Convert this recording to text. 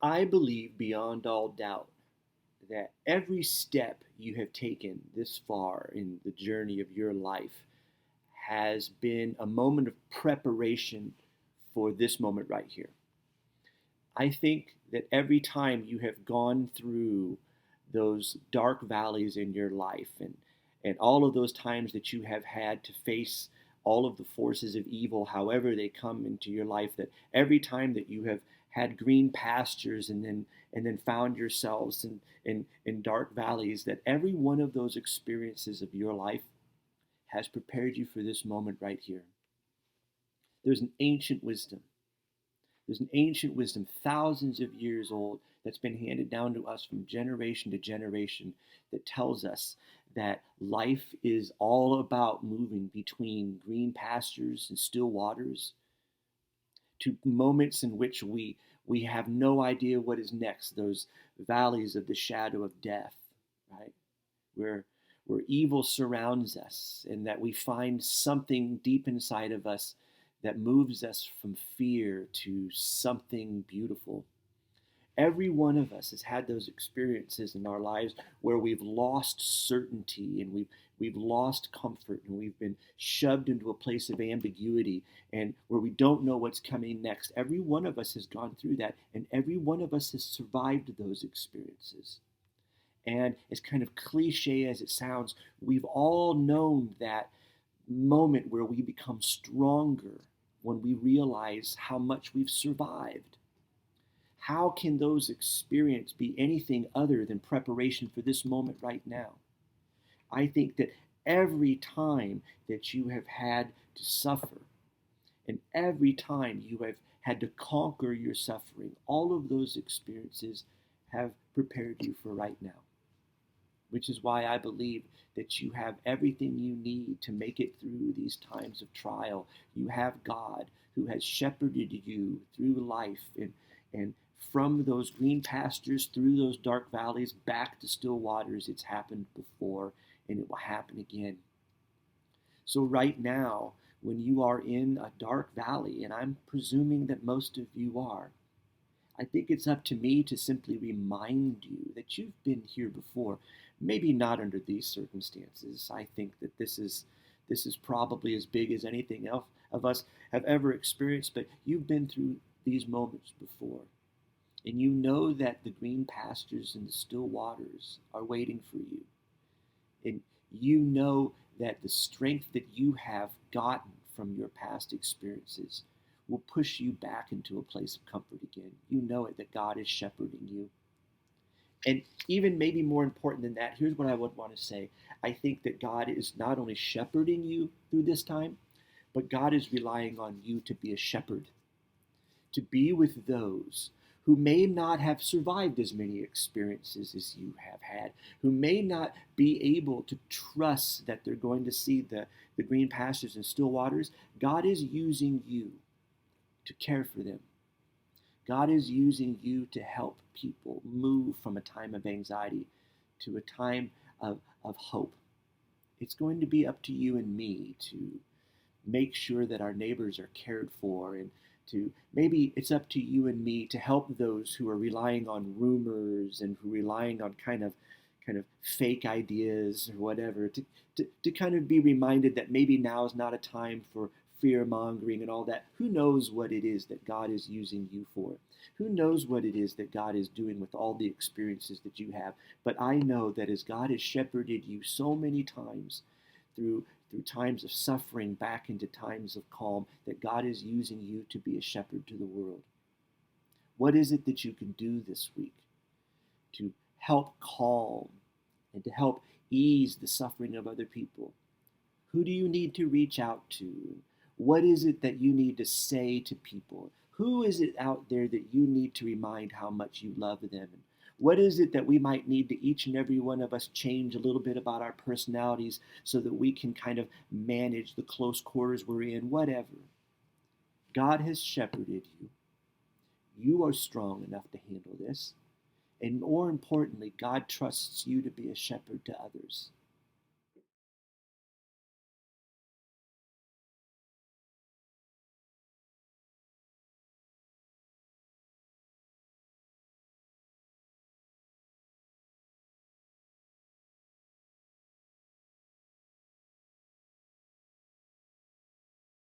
I believe beyond all doubt that every step you have taken this far in the journey of your life has been a moment of preparation for this moment right here. I think that every time you have gone through those dark valleys in your life and all of those times that you have had to face all of the forces of evil, however they come into your life, that every time that you have had green pastures and then found yourselves in dark valleys, that every one of those experiences of your life has prepared you for this moment right here. There's an ancient wisdom There's an ancient wisdom, thousands of years old, that's been handed down to us from generation to generation that tells us that life is all about moving between green pastures and still waters to moments in which we have no idea what is next, those valleys of the shadow of death, right? Where where evil surrounds us and that we find something deep inside of us that moves us from fear to something beautiful. Every one of us has had those experiences in our lives where we've lost certainty and we've lost comfort and we've been shoved into a place of ambiguity and where we don't know what's coming next. Every one of us has gone through that and every one of us has survived those experiences. And as kind of cliche as it sounds, we've all known that moment where we become stronger when we realize how much we've survived. How can those experiences be anything other than preparation for this moment right now? I think that every time that you have had to suffer, and every time you have had to conquer your suffering, all of those experiences have prepared you for right now, which is why I believe that you have everything you need to make it through these times of trial. You have God who has shepherded you through life and from those green pastures, through those dark valleys, back to still waters. It's happened before and it will happen again. So, right now, when you are in a dark valley, and I'm presuming that most of you are, I think it's up to me to simply remind you that you've been here before. Maybe not under these circumstances. I think that this is probably as big as anything else of us have ever experienced, but you've been through these moments before. And you know that the green pastures and the still waters are waiting for you. And you know that the strength that you have gotten from your past experiences will push you back into a place of comfort again. You know it, that God is shepherding you. And even maybe more important than that, here's what I would want to say. I think that God is not only shepherding you through this time, but God is relying on you to be a shepherd, to be with those who may not have survived as many experiences as you have had, who may not be able to trust that they're going to see the green pastures and still waters. God is using you to care for them. God is using you to help people move from a time of anxiety to a time of hope. It's going to be up to you and me to make sure that our neighbors are cared for and to maybe it's up to you and me to help those who are relying on rumors and who are relying on kind of fake ideas or whatever to kind of be reminded that maybe now is not a time for fear mongering and all that. Who knows what it is that God is using you for? Who knows what it is that God is doing with all the experiences that you have? But I know that as God has shepherded you so many times through times of suffering back into times of calm, that God is using you to be a shepherd to the world. What is it that you can do this week to help calm and to help ease the suffering of other people? Who do you need to reach out to? What is it that you need to say to people? Who is it out there that you need to remind how much you love them? And what is it that we might need to each and every one of us change a little bit about our personalities so that we can kind of manage the close quarters we're in? Whatever. God has shepherded you. You are strong enough to handle this. And more importantly, God trusts you to be a shepherd to others.